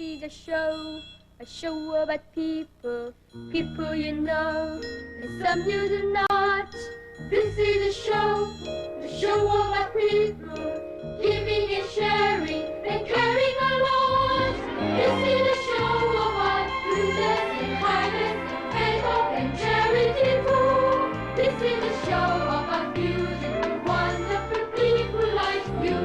is a show about people, people you know, and some you do not. This is a show about people, giving and sharing and caring a lot. This is a show about goodness and kindness and hope and charity too. This is a show about beautiful, wonderful people like you.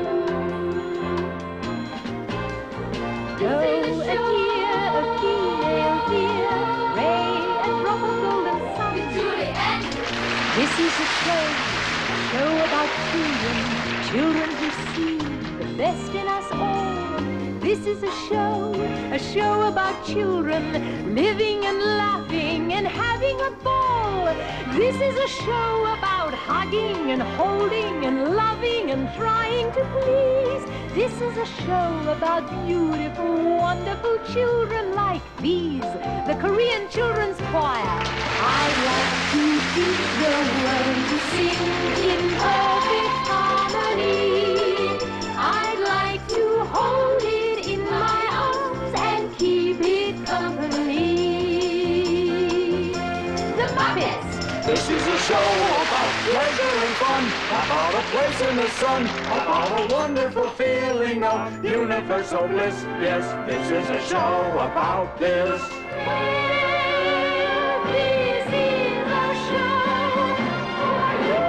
This is a deer, a female deer, Ray and Robert Golden Sun. With Julie and this is a show about children who see the best in us all. This is a show about children living and laughing and having a ball. This is a show about hugging and holding and loving and trying to please. This is a show about beautiful, wonderful children like these, the Korean Children's Choir. I'd like to teach the world to sing in perfect harmony. I'd like to hold it in my arms and keep it company. The Muppets! This is a show about pleasure and fun, about a place in the sun, about a wonderful feeling of universal bliss. Yes, this is a show about this. This is a show for you.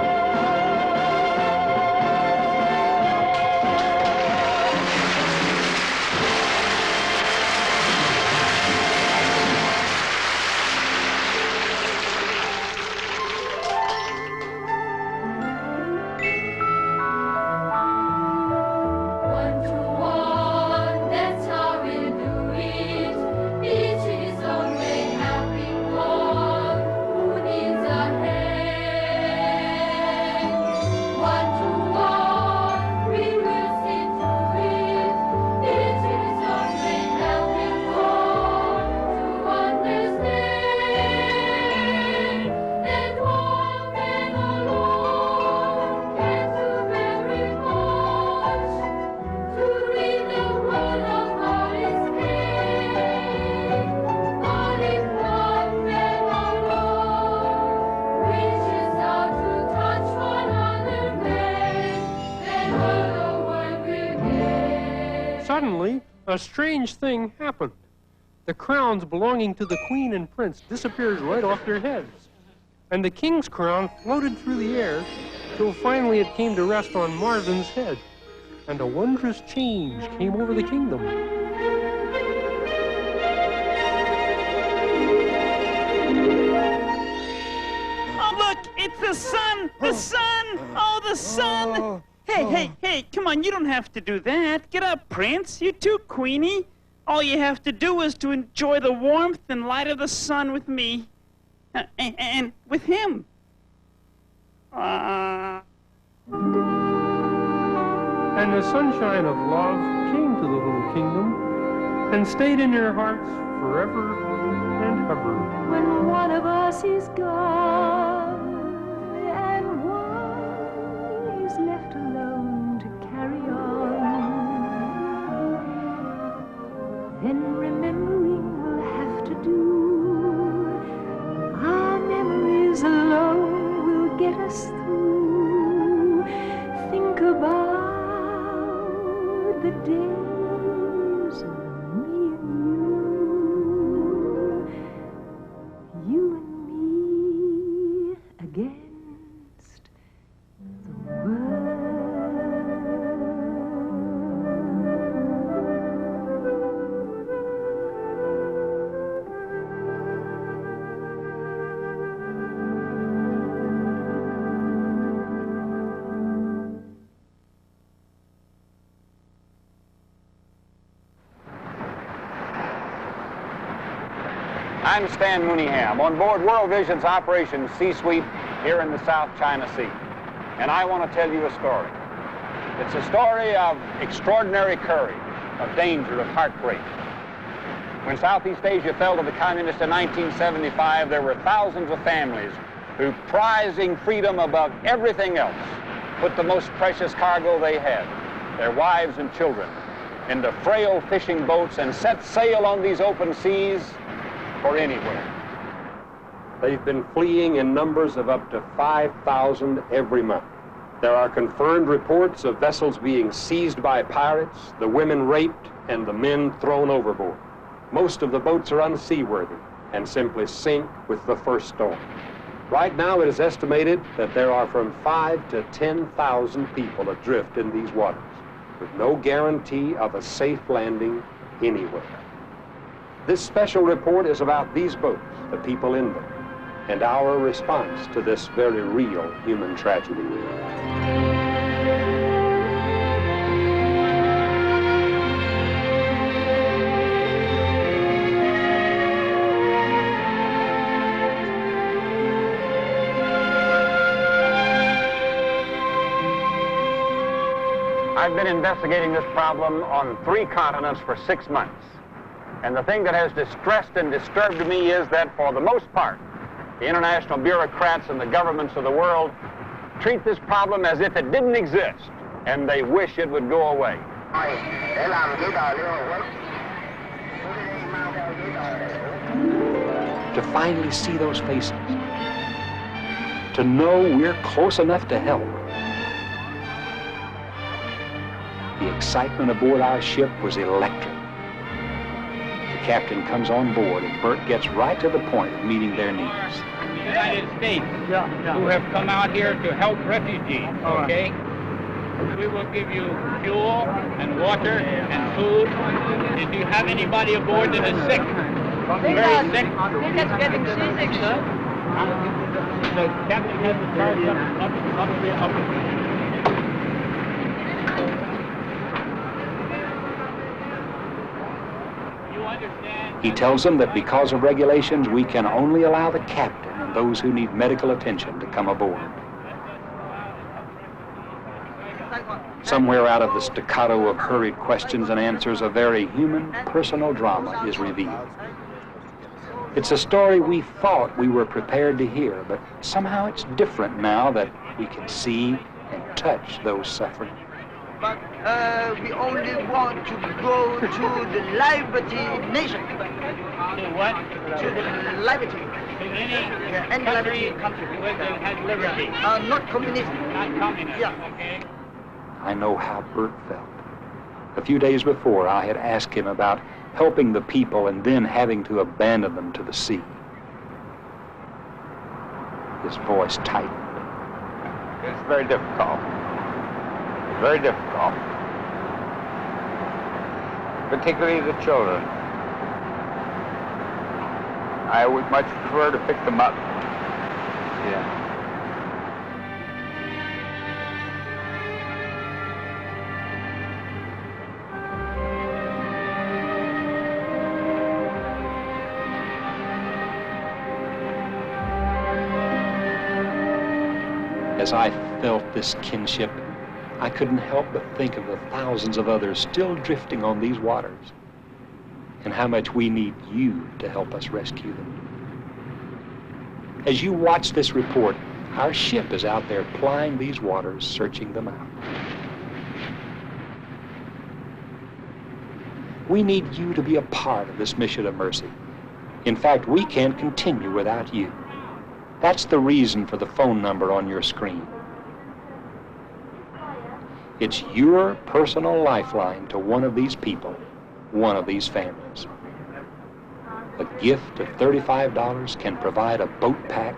One to one, that's how we do it. Each his own way, having one who needs a hand. One to one, we will see to it. Each his own way, having one to understand that one man alone can do very much. To read the word of God is pain, but if one man alone reaches out to touch one other man, then all the world will gain. Suddenly, a strange thing happened. The crowns belonging to the Queen and Prince disappeared right off their heads. And the King's crown floated through the air till finally it came to rest on Marvin's head. And a wondrous change came over the kingdom. Oh, look, it's the sun! The sun! Oh, the sun! Hey, come on, you don't have to do that. Get up, Prince. You too, Queenie. All you have to do is to enjoy the warmth and light of the sun with me. And with him. And the sunshine of love came to the little kingdom and stayed in their hearts forever and ever. When one of us is gone and one is left alone to carry on, then remembering will have to do. Our memories alone will get us through. Think about the days of me and you and me against the world. I'm Stan Mooneyham on board World Vision's Operation C-Suite here in the South China Sea. And I want to tell you a story. It's a story of extraordinary courage, of danger, of heartbreak. When Southeast Asia fell to the communists in 1975, there were thousands of families who, prizing freedom above everything else, put the most precious cargo they had, their wives and children, into frail fishing boats and set sail on these open seas for anywhere. They've been fleeing in numbers of up to 5,000 every month. There are confirmed reports of vessels being seized by pirates, the women raped, and the men thrown overboard. Most of the boats are unseaworthy and simply sink with the first storm. Right now, it is estimated that there are from 5,000 to 10,000 people adrift in these waters, with no guarantee of a safe landing anywhere. This special report is about these boats, the people in them, and our response to this very real human tragedy. I've been investigating this problem on 3 continents for 6 months. And the thing that has distressed and disturbed me is that, for the most part, the international bureaucrats and the governments of the world treat this problem as if it didn't exist, and they wish it would go away. To finally see those faces, to know we're close enough to help. The excitement aboard our ship was electric. The captain comes on board and Bert gets right to the point of meeting their needs. The United States who have come out here to help refugees, okay? We will give you fuel and water and food. If you have anybody aboard that is sick, very sick, That's getting seasick, sir. the captain has the charge up. He tells them that because of regulations, we can only allow the captain and those who need medical attention to come aboard. Somewhere out of the staccato of hurried questions and answers, a very human, personal drama is revealed. It's a story we thought we were prepared to hear, but somehow it's different now that we can see and touch those suffering. But we only want to go to the Liberty Nation. To what? To the Liberty. To any country country. that has liberty. Not communism. Not communist. Yeah. Okay. I know how Bert felt. A few days before, I had asked him about helping the people and then having to abandon them to the sea. His voice tightened. It's very difficult. Very difficult. Particularly the children. I would much prefer to pick them up. Yeah. As I felt this kinship, I couldn't help but think of the thousands of others still drifting on these waters, and how much we need you to help us rescue them. As you watch this report, our ship is out there plying these waters, searching them out. We need you to be a part of this mission of mercy. In fact, we can't continue without you. That's the reason for the phone number on your screen. It's your personal lifeline to one of these people, one of these families. A gift of $35 can provide a boat pack,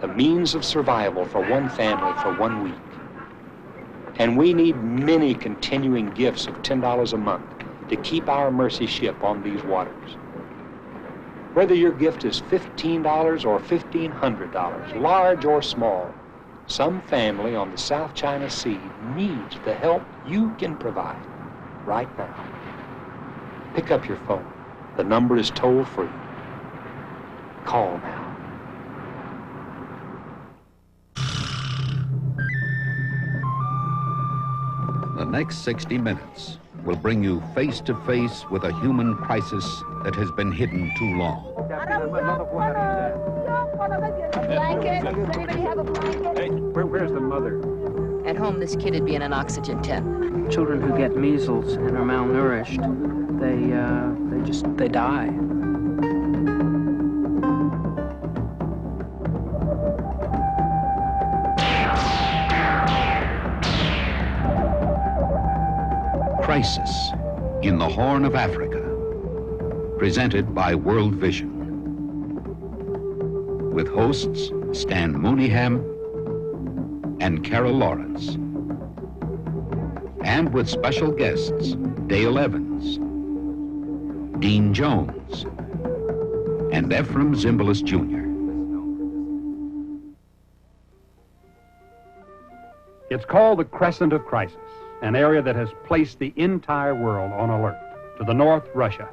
a means of survival for one family for 1 week. And we need many continuing gifts of $10 a month to keep our mercy ship on these waters. Whether your gift is $15 or $1,500, large or small, some family on the South China Sea needs the help you can provide right now. Pick up your phone. The number is toll-free. Call now. The next 60 minutes will bring you face to face with a human crisis that has been hidden too long. Hey, where's the mother? At home, this kid would be in an oxygen tent. Children who get measles and are malnourished, they die. Crisis in the Horn of Africa, presented by World Vision. With hosts Stan Mooneyham and Carol Lawrence. And with special guests Dale Evans, Dean Jones, and Ephraim Zimbalist Jr. It's called the Crescent of Crisis, an area that has placed the entire world on alert. To the north, Russia.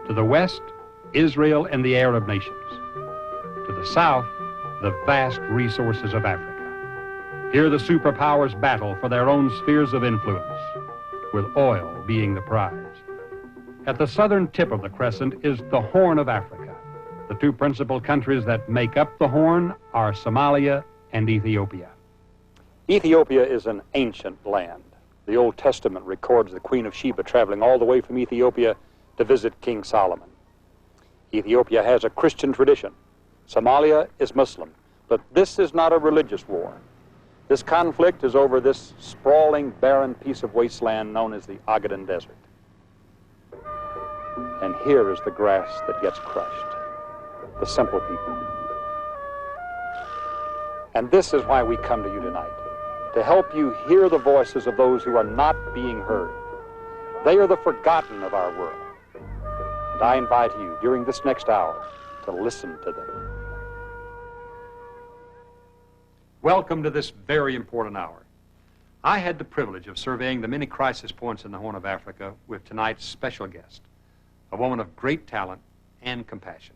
To the west, Israel and the Arab nations. To the south, the vast resources of Africa. Here the superpowers battle for their own spheres of influence, with oil being the prize. At the southern tip of the crescent is the Horn of Africa. The two principal countries that make up the Horn are Somalia and Ethiopia. Ethiopia is an ancient land. The Old Testament records the Queen of Sheba traveling all the way from Ethiopia to visit King Solomon. Ethiopia has a Christian tradition. Somalia is Muslim, but this is not a religious war. This conflict is over this sprawling, barren piece of wasteland known as the Ogaden Desert. And here is the grass that gets crushed, the simple people. And this is why we come to you tonight, to help you hear the voices of those who are not being heard. They are the forgotten of our world. And I invite you, during this next hour, to listen to them. Welcome to this very important hour. I had the privilege of surveying the many crisis points in the Horn of Africa with tonight's special guest, a woman of great talent and compassion.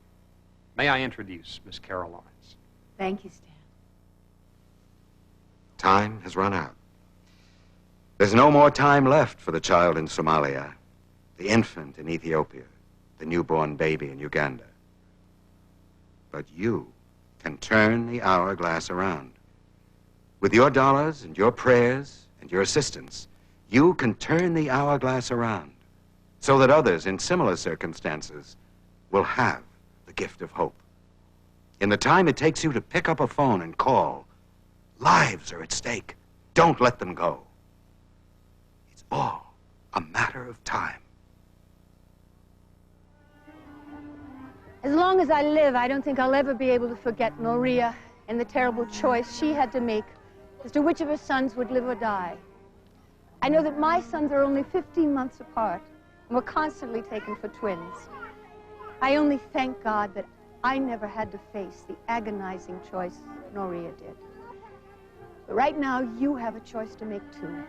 May I introduce Miss Carol Lawrence. Thank you, Stan. Time has run out. There's no more time left for the child in Somalia, the infant in Ethiopia, the newborn baby in Uganda. But you can turn the hourglass around. With your dollars and your prayers and your assistance, you can turn the hourglass around so that others in similar circumstances will have the gift of hope. In the time it takes you to pick up a phone and call, lives are at stake. Don't let them go. It's all a matter of time. As long as I live, I don't think I'll ever be able to forget Noria and the terrible choice she had to make as to which of her sons would live or die. I know that my sons are only 15 months apart and were constantly taken for twins. I only thank God that I never had to face the agonizing choice Noria did. But right now, you have a choice to make too.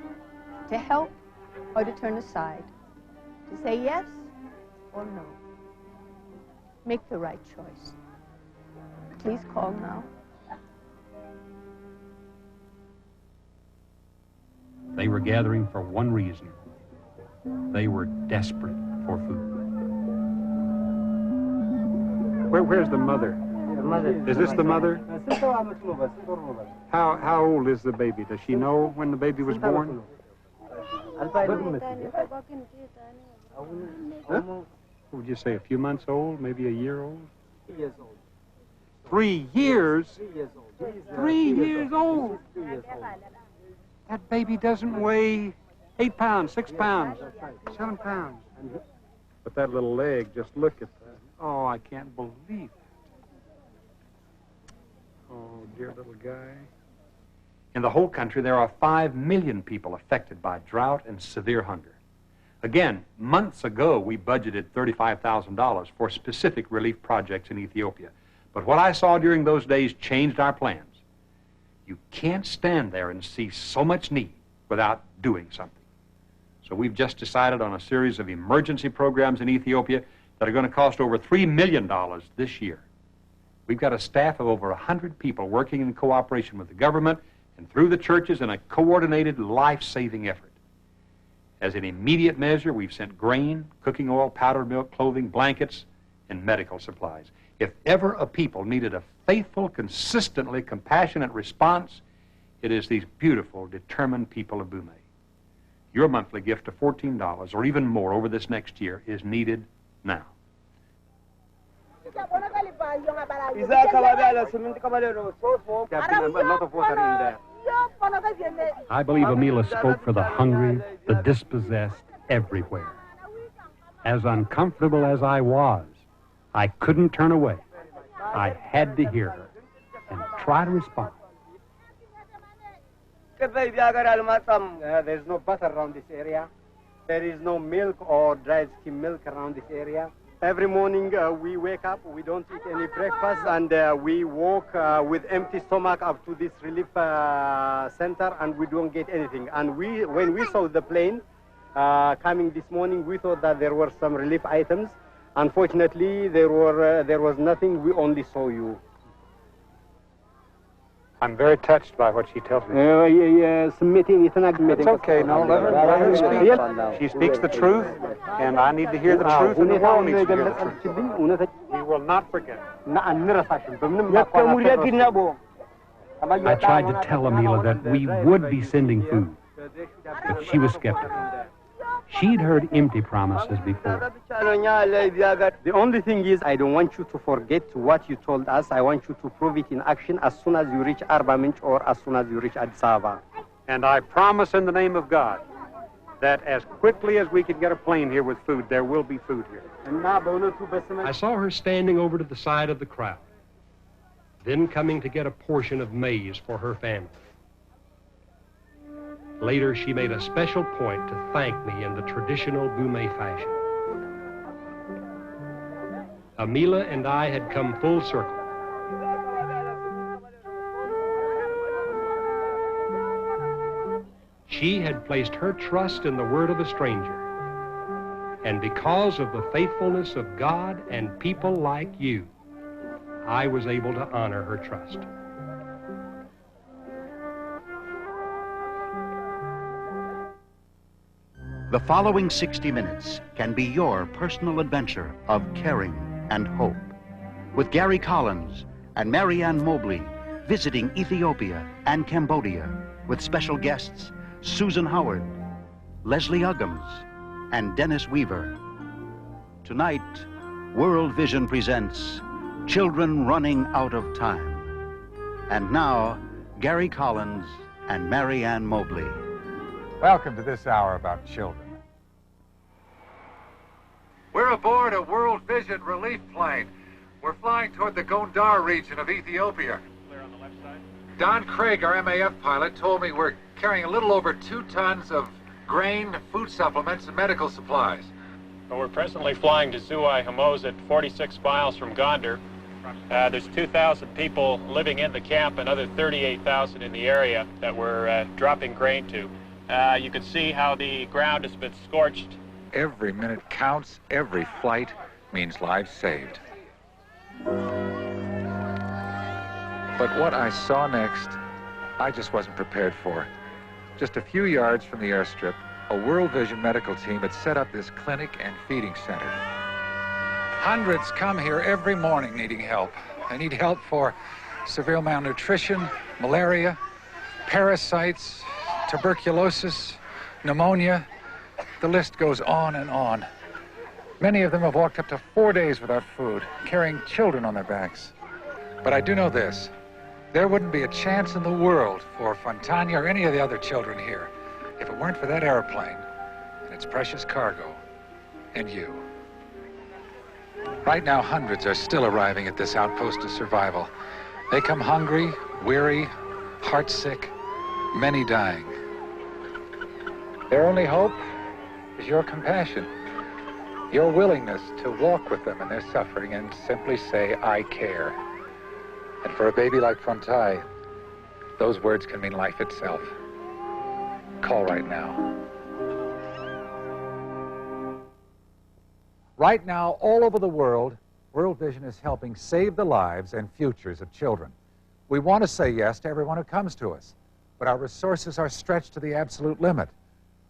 To help or to turn aside. To say yes or no. Make the right choice. Please call now. They were gathering for one reason. They were desperate for food. Where's the mother? Is this the mother? How old is the baby? Does she know when the baby was born? Would you say a few months old, maybe a year old? 3 years old. 3 years? 3 years old. 3 years old? That baby doesn't weigh 8 pounds, 6 pounds, 7 pounds. But that little leg, just look at that. Oh, I can't believe it. Oh, dear little guy. In the whole country, there are 5 million people affected by drought and severe hunger. Again, months ago, we budgeted $35,000 for specific relief projects in Ethiopia. But what I saw during those days changed our plans. You can't stand there and see so much need without doing something. So we've just decided on a series of emergency programs in Ethiopia that are going to cost over $3 million this year. We've got a staff of over 100 people working in cooperation with the government and through the churches in a coordinated life-saving effort. As an immediate measure, we've sent grain, cooking oil, powdered milk, clothing, blankets, and medical supplies. If ever a people needed a faithful, consistently compassionate response, It is these beautiful, determined people of Boumé. Your monthly gift of $14 or even more over this next year is needed now. I believe Amila spoke for the hungry, the dispossessed, everywhere. As uncomfortable as I was, I couldn't turn away. I had to hear her and try to respond. There's no butter around this area. There is no milk or dried skim milk around this area. Every morning we wake up, we don't eat any breakfast, and we walk with empty stomach up to this relief center, and we don't get anything. And when we saw the plane coming this morning, we thought that there were some relief items. Unfortunately, there was nothing. We only saw you. I'm very touched by what she tells me. It's okay, no, let her speak. She speaks the truth, and I need to hear the truth, and the world needs to hear the truth. We will not forget. I tried to tell Amila that we would be sending food, but she was skeptical. She'd heard empty promises before. The only thing is, I don't want you to forget what you told us. I want you to prove it in action as soon as you reach Arba Minch or as soon as you reach Addis Ababa. And I promise in the name of God that as quickly as we can get a plane here with food, there will be food here. I saw her standing over to the side of the crowd, then coming to get a portion of maize for her family. Later, she made a special point to thank me in the traditional Boumé fashion. Amila and I had come full circle. She had placed her trust in the word of a stranger. And because of the faithfulness of God and people like you, I was able to honor her trust. The following 60 minutes can be your personal adventure of caring and hope. With Gary Collins and Marianne Mobley visiting Ethiopia and Cambodia with special guests Susan Howard, Leslie Uggams, and Dennis Weaver. Tonight, World Vision presents Children Running Out of Time. And now, Gary Collins and Marianne Mobley. Welcome to this hour about children. We're aboard a World Vision relief plane. We're flying toward the Gondar region of Ethiopia. Clear on the left side. Don Craig, our MAF pilot, told me we're carrying a little over 2 tons of grain, food supplements, and medical supplies. Well, we're presently flying to Zuwai Hamoz at 46 miles from Gondar. There's 2,000 people living in the camp, another 38,000 in the area that we're dropping grain to. You can see how the ground has been scorched. Every minute counts. Every flight means lives saved. But what I saw next, I just wasn't prepared for. Just a few yards from the airstrip, a World Vision medical team had set up this clinic and feeding center. Hundreds come here every morning needing help. They need help for severe malnutrition, malaria, parasites, tuberculosis, pneumonia. The list goes on and on. Many of them have walked up to 4 days without food, carrying children on their backs. But I do know this. There wouldn't be a chance in the world for Fontana or any of the other children here if it weren't for that airplane and its precious cargo and you. Right now, hundreds are still arriving at this outpost of survival. They come hungry, weary, heartsick, many dying. Their only hope is your compassion, your willingness to walk with them in their suffering and simply say, I care. And for a baby like Fontai, those words can mean life itself. Call right now. Right now, all over the world, World Vision is helping save the lives and futures of children. We want to say yes to everyone who comes to us, but our resources are stretched to the absolute limit.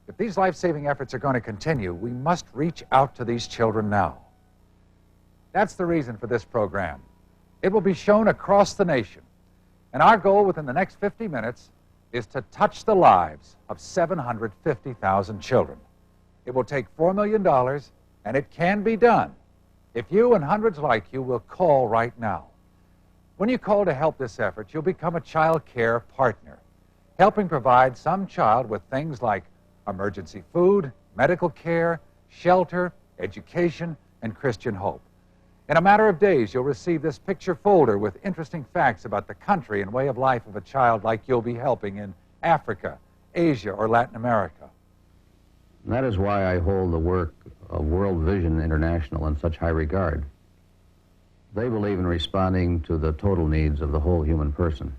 If these life-saving efforts are going to continue, we must reach out to these children now. That's the reason for this program. It will be shown across the nation. And our goal within the next 50 minutes is to touch the lives of 750,000 children. It will take $4 million, and it can be done if you and hundreds like you will call right now. When you call to help this effort, you'll become a child care partner, helping provide some child with things like emergency food, medical care, shelter, education, and Christian hope. In a matter of days, you'll receive this picture folder with interesting facts about the country and way of life of a child like you'll be helping in Africa, Asia, or Latin America. And that is why I hold the work of World Vision International in such high regard. They believe in responding to the total needs of the whole human person.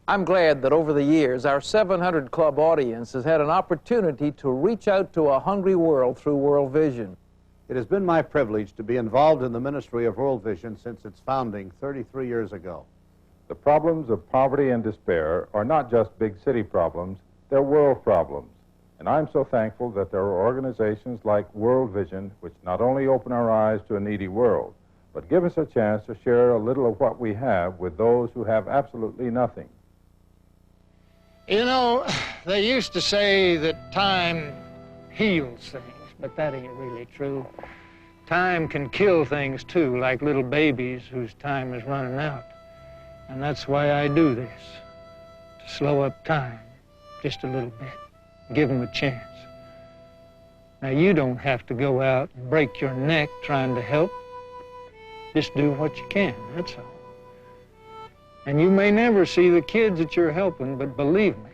I'm glad that over the years, our 700 Club audience has had an opportunity to reach out to a hungry world through World Vision. It has been my privilege to be involved in the ministry of World Vision since its founding 33 years ago. The problems of poverty and despair are not just big city problems, they're world problems. And I'm so thankful that there are organizations like World Vision which not only open our eyes to a needy world, but give us a chance to share a little of what we have with those who have absolutely nothing. You know, they used to say that time heals things, but that ain't really true. Time can kill things too, like little babies whose time is running out. And that's why I do this, to slow up time just a little bit, give them a chance. Now, you don't have to go out and break your neck trying to help. Just do what you can, that's all. And you may never see the kids that you're helping, but believe me,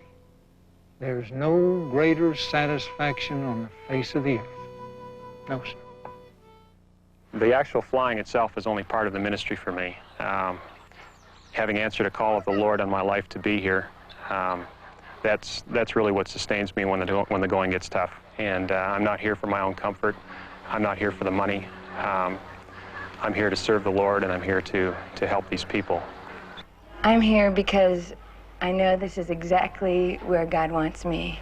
there's no greater satisfaction on the face of the earth. No, sir. The actual flying itself is only part of the ministry for me. Having answered a call of the Lord on my life to be here, that's really what sustains me when the going gets tough. And I'm not here for my own comfort. I'm not here for the money. I'm here to serve the Lord, and I'm here to help these people. I'm here because I know this is exactly where God wants me.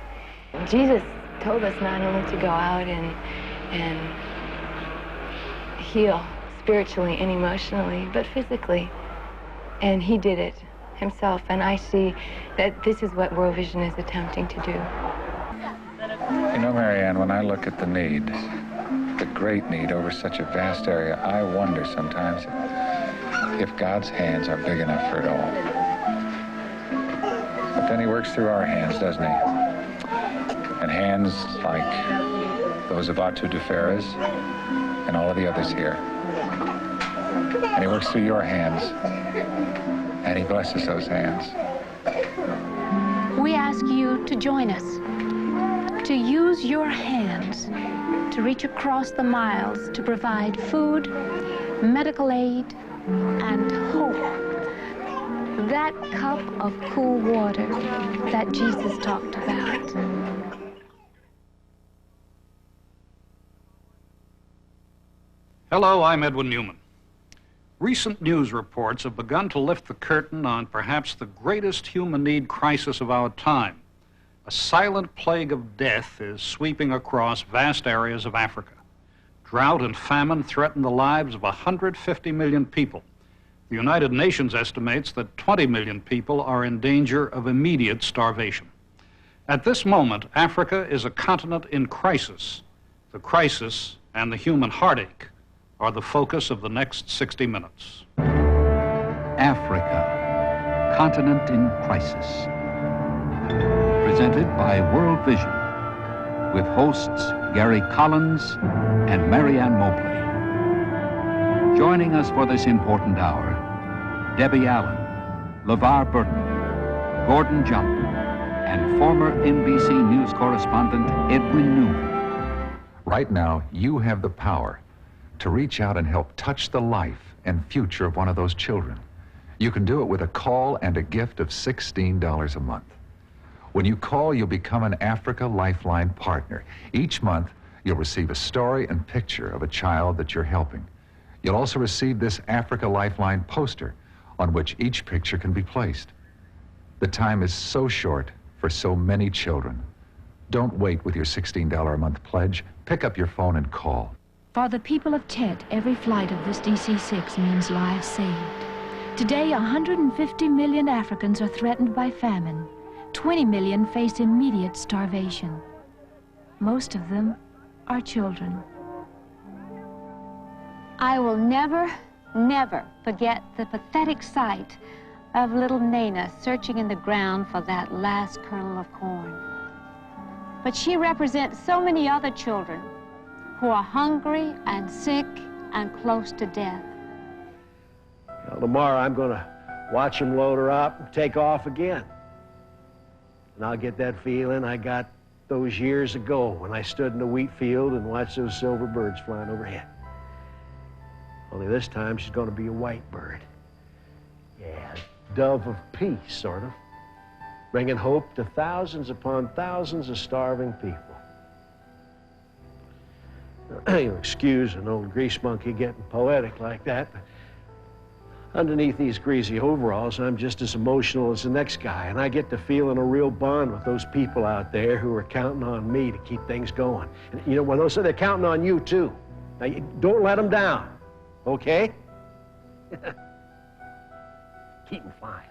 Jesus told us not only to go out and heal spiritually and emotionally, but physically. And he did it himself, and I see that this is what World Vision is attempting to do. You know, Marianne, when I look at the need, the great need over such a vast area, I wonder sometimes if God's hands are big enough for it all. But then he works through our hands, doesn't he? And hands like those of Atu Duferes and all of the others here. And he works through your hands, and he blesses those hands. We ask you to join us, to use your hands to reach across the miles to provide food, medical aid, and hope. That cup of cool water that Jesus talked about. Hello, I'm Edwin Newman. Recent news reports have begun to lift the curtain on perhaps the greatest human need crisis of our time. A silent plague of death is sweeping across vast areas of Africa. Drought and famine threaten the lives of 150 million people. The United Nations estimates that 20 million people are in danger of immediate starvation. At this moment, Africa is a continent in crisis. The crisis and the human heartache are the focus of the next 60 minutes. Africa, continent in crisis. Presented by World Vision, with hosts Gary Collins and Marianne Mobley. Joining us for this important hour, Debbie Allen, LeVar Burton, Gordon Jump, and former NBC News correspondent Edwin Newman. Right now, you have the power to reach out and help touch the life and future of one of those children. You can do it with a call and a gift of $16 a month. When you call, you'll become an Africa Lifeline partner. Each month, you'll receive a story and picture of a child that you're helping. You'll also receive this Africa Lifeline poster on which each picture can be placed. The time is so short for so many children. Don't wait with your $16 a month pledge. Pick up your phone and call. For the people of Tet, every flight of this DC-6 means lives saved. Today, 150 million Africans are threatened by famine. 20 million face immediate starvation. Most of them are children. I will never, never forget the pathetic sight of little Nana searching in the ground for that last kernel of corn. But she represents so many other children who are hungry and sick and close to death. Well, tomorrow I'm going to watch them load her up and take off again. And I'll get that feeling I got those years ago when I stood in the wheat field and watched those silver birds flying overhead. Only this time she's going to be a white bird. Yeah, dove of peace, sort of. Bringing hope to thousands upon thousands of starving people. You'll excuse an old grease monkey getting poetic like that, but underneath these greasy overalls, I'm just as emotional as the next guy, and I get to feeling a real bond with those people out there who are counting on me to keep things going. And, you know, when those say they're counting on you, too. Now, don't let them down, okay? Keep them flying.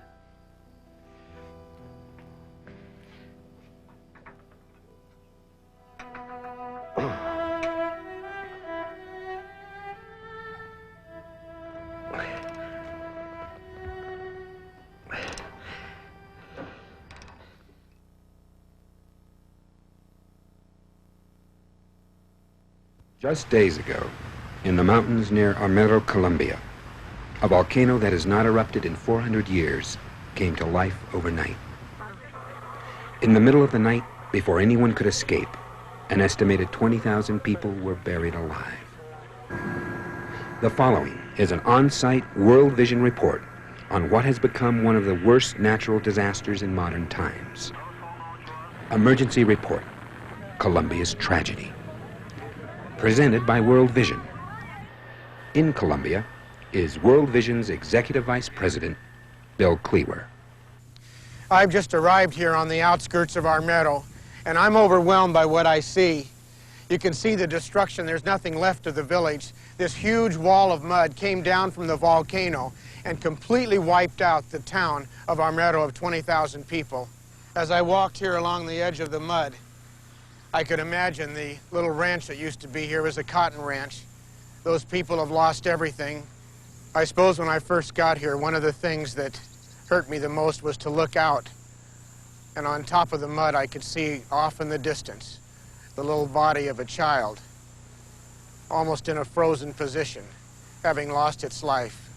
Just days ago, in the mountains near Armero, Colombia, a volcano that has not erupted in 400 years came to life overnight. In the middle of the night, before anyone could escape, an estimated 20,000 people were buried alive. The following is an on-site World Vision report on what has become one of the worst natural disasters in modern times. Emergency report, Colombia's tragedy. Presented by World Vision. In Colombia is World Vision's Executive Vice President, Bill Cleaver. I've just arrived here on the outskirts of Armero, and I'm overwhelmed by what I see. You can see the destruction. There's nothing left of the village. This huge wall of mud came down from the volcano and completely wiped out the town of Armero of 20,000 people. As I walked here along the edge of the mud, I could imagine the little ranch that used to be here was a cotton ranch. Those people have lost everything. I suppose when I first got here, one of the things that hurt me the most was to look out. And on top of the mud, I could see off in the distance the little body of a child, almost in a frozen position, having lost its life.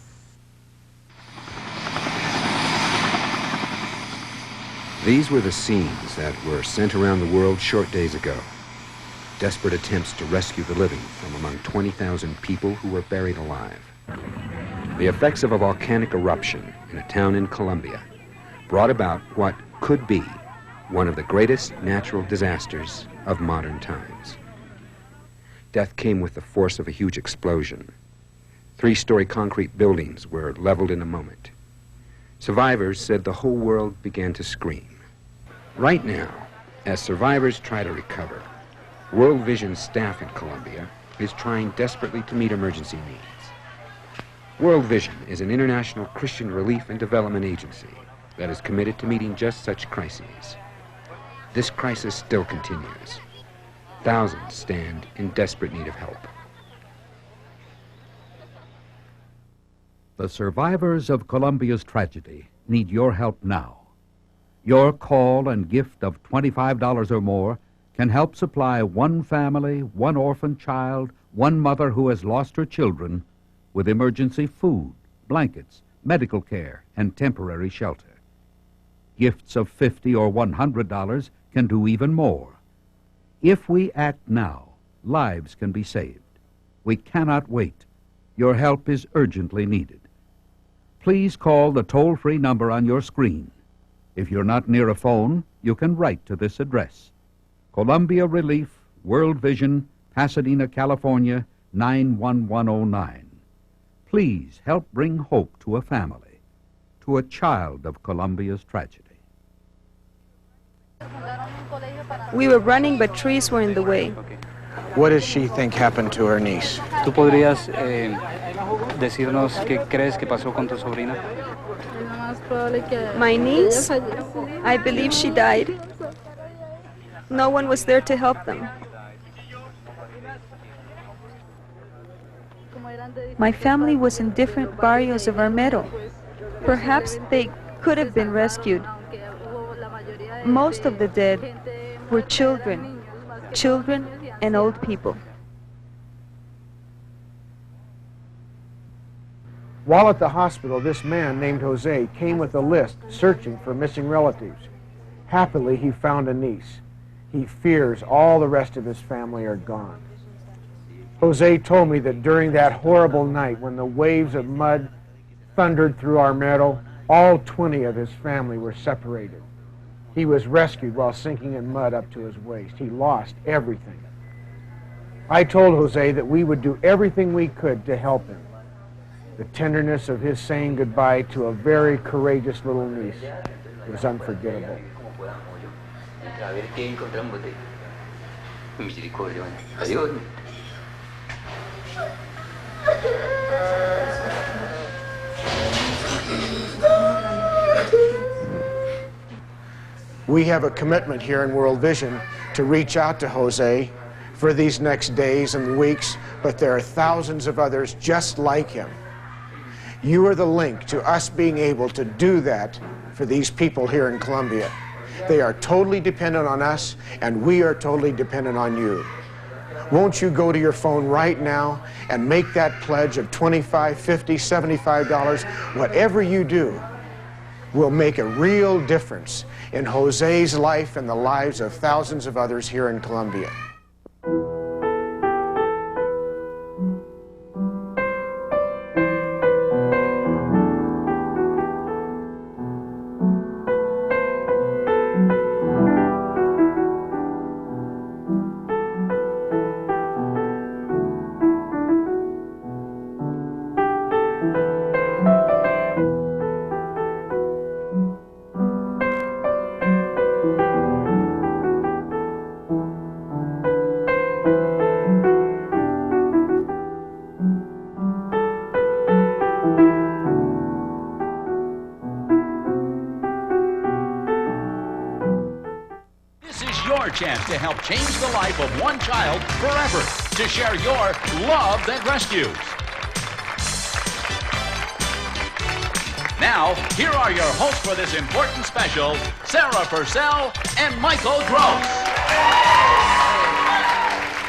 These were the scenes that were sent around the world short days ago. Desperate attempts to rescue the living from among 20,000 people who were buried alive. The effects of a volcanic eruption in a town in Colombia brought about what could be one of the greatest natural disasters of modern times. Death came with the force of a huge explosion. 3-story concrete buildings were leveled in a moment. Survivors said the whole world began to scream. Right now, as survivors try to recover, World Vision staff in Colombia is trying desperately to meet emergency needs. World Vision is an international Christian relief and development agency that is committed to meeting just such crises. This crisis still continues. Thousands stand in desperate need of help. The survivors of Colombia's tragedy need your help now. Your call and gift of $25 or more can help supply one family, one orphan child, one mother who has lost her children with emergency food, blankets, medical care, and temporary shelter. Gifts of $50 or $100 can do even more. If we act now, lives can be saved. We cannot wait. Your help is urgently needed. Please call the toll-free number on your screen. If you're not near a phone, you can write to this address. Columbia Relief, World Vision, Pasadena, California, 91109. Please help bring hope to a family, to a child of Colombia's tragedy. We were running, but trees were in the way. What does she think happened to her niece? ¿Tú podrías decirnos qué crees que pasó con tu sobrina? My niece? I believe she died. No one was there to help them. My family was in different barrios of Armero. Perhaps they could have been rescued. Most of the dead were children and old people. While at the hospital, this man named Jose came with a list searching for missing relatives. Happily, he found a niece. He fears all the rest of his family are gone. Jose told me that during that horrible night when the waves of mud thundered through Armero, all 20 of his family were separated. He was rescued while sinking in mud up to his waist. He lost everything. I told Jose that we would do everything we could to help him. The tenderness of his saying goodbye to a very courageous little niece was unforgettable. We have a commitment here in World Vision to reach out to Jose for these next days and weeks, but there are thousands of others just like him. You are the link to us being able to do that for these people here in Colombia. They are totally dependent on us, and we are totally dependent on you. Won't you go to your phone right now and make that pledge of $25, $50, $75? Whatever you do will make a real difference in Jose's life and the lives of thousands of others here in Colombia. Chance to help change the life of one child forever, to share your love that rescues. Now, here are your hosts for this important special, Sarah Purcell and Michael Gross.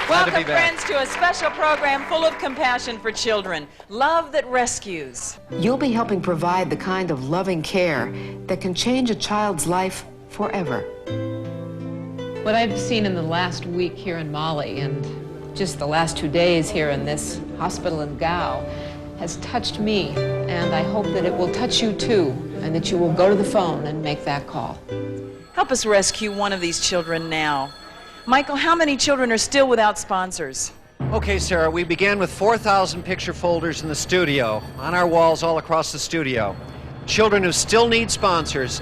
Welcome, friends, to a special program full of compassion for children, Love That Rescues. You'll be helping provide the kind of loving care that can change a child's life forever. What I've seen in the last week here in Mali and just the last 2 days here in this hospital in Gao has touched me, and I hope that it will touch you too, and that you will go to the phone and make that call. Help us rescue one of these children now. Michael, how many children are still without sponsors? Okay, Sarah, we began with 4,000 picture folders in the studio, on our walls all across the studio. Children who still need sponsors.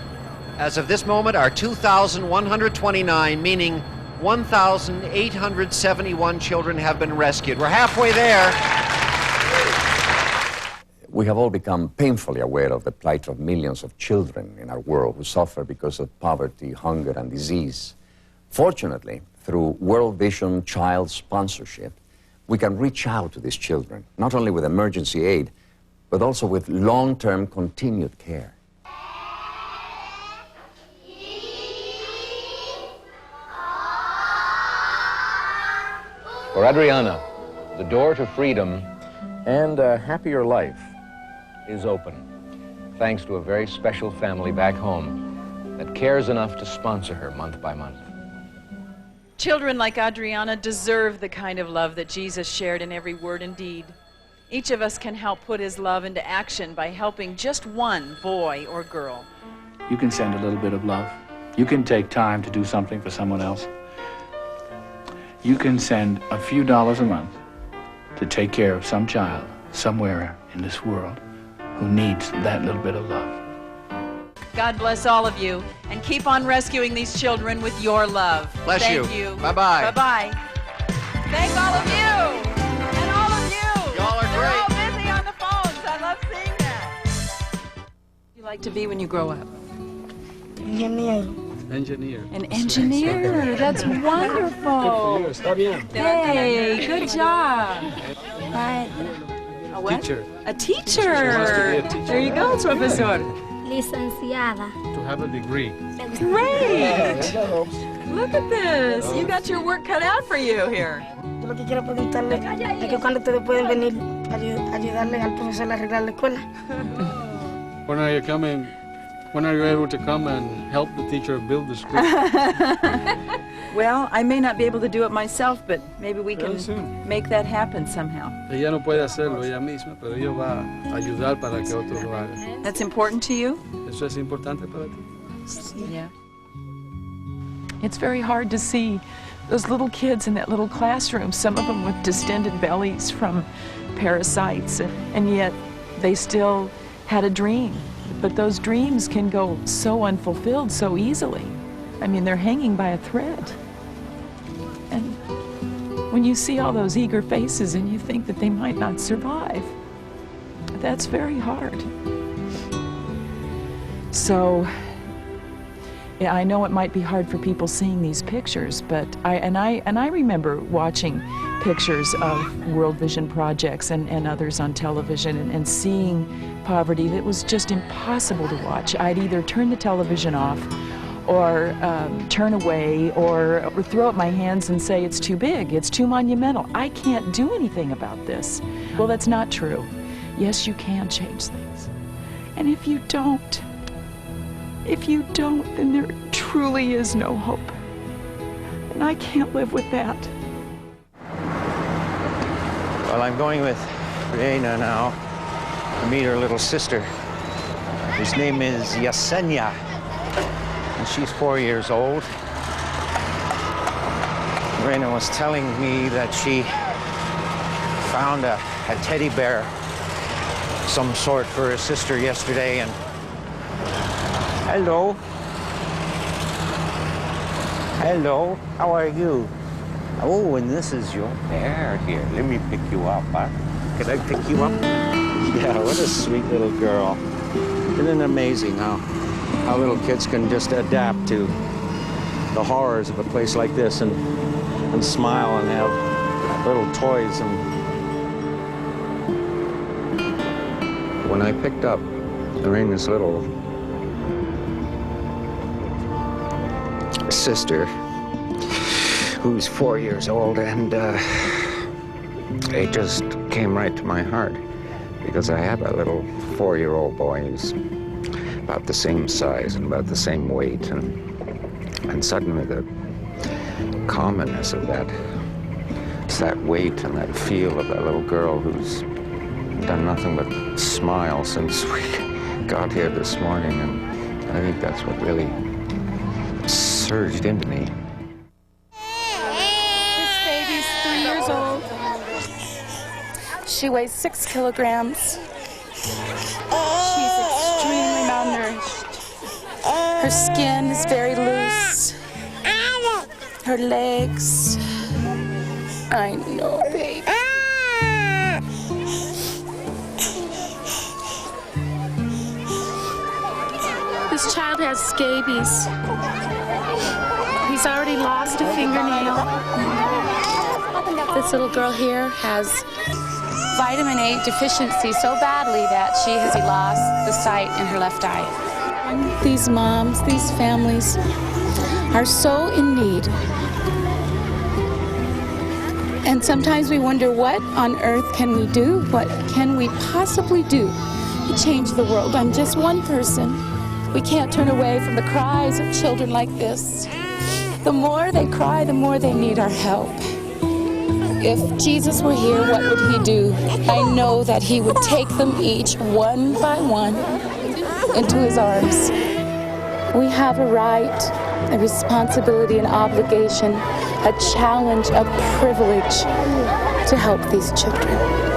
As of this moment, are 2,129, meaning 1,871 children have been rescued. We're halfway there. We have all become painfully aware of the plight of millions of children in our world who suffer because of poverty, hunger, and disease. Fortunately, through World Vision Child Sponsorship, we can reach out to these children, not only with emergency aid, but also with long-term continued care. For Adriana, the door to freedom and a happier life is open, thanks to a very special family back home that cares enough to sponsor her month by month. Children like Adriana deserve the kind of love that Jesus shared in every word and deed. Each of us can help put his love into action by helping just one boy or girl. You can send a little bit of love. You can take time to do something for someone else. You can send a few dollars a month to take care of some child somewhere in this world who needs that little bit of love. God bless all of you, and keep on rescuing these children with your love. Bless Thank you. you. Bye-bye. Bye-bye. Thank all of you, and all of you. Y'all are You're great. all busy on the phones. I love seeing that. What do you like to be when you grow up? Engineer. An engineer. That's wonderful. Hey, good job. Right. A what? Teacher. A teacher. There you go, profesor. Licenciada. To have a degree. Great. Look at this. You got your work cut out for you here. Lo que quiero preguntarle es que cuando ustedes pueden venir a ayudarle al profesor a arreglar la escuela. When are you coming? When are you able to come and help the teacher build the school? Well, I may not be able to do it myself, but maybe we can make that happen somehow. Ella no puede hacerlo ella misma, pero ella va a ayudar para que otros lo hagan. That's important to you? ¿Eso es importante para ti? Yeah. It's very hard to see those little kids in that little classroom, some of them with distended bellies from parasites, and yet they still had a dream. But those dreams can go so unfulfilled so easily. I mean, they're hanging by a thread. And when you see all those eager faces and you think that they might not survive, that's very hard. So, yeah, I know it might be hard for people seeing these pictures, but I remember watching pictures of World Vision projects and others on television and seeing poverty that was just impossible to watch. I'd either turn the television off or turn away or throw up my hands and say, it's too big, it's too monumental, I can't do anything about this. Well, that's not true. Yes, you can change things. And if you don't, then there truly is no hope. And I can't live with that. Well, I'm going with Reina now to meet her little sister. His name is Yesenia, and she's 4 years old. Reina was telling me that she found a teddy bear of some sort for her sister yesterday, and hello. Hello, how are you? Oh, and this is your bear here. Let me pick you up, huh? Can I pick you up? Yeah, what a sweet little girl. Isn't it amazing how little kids can just adapt to the horrors of a place like this and smile and have little toys. And when I picked up Lorena's little sister, who's 4 years old, and it just came right to my heart, because I have a little 4-year-old boy who's about the same size and about the same weight, and suddenly the commonness of that, it's that weight and that feel of that little girl who's done nothing but smile since we got here this morning, and I think that's what really surged into me. This baby's 3 years old. She weighs 6 kilograms. She's extremely malnourished. Her skin is very loose. Her legs. I know, baby. This child has scabies. He's already lost a fingernail. This little girl here has vitamin A deficiency so badly that she has lost the sight in her left eye. These moms, these families are so in need. And sometimes we wonder, what on earth can we do? What can we possibly do to change the world? I'm just one person. We can't turn away from the cries of children like this. The more they cry, the more they need our help. If Jesus were here, what would he do? I know that he would take them each one by one into his arms. We have a right, a responsibility, an obligation, a challenge, a privilege to help these children.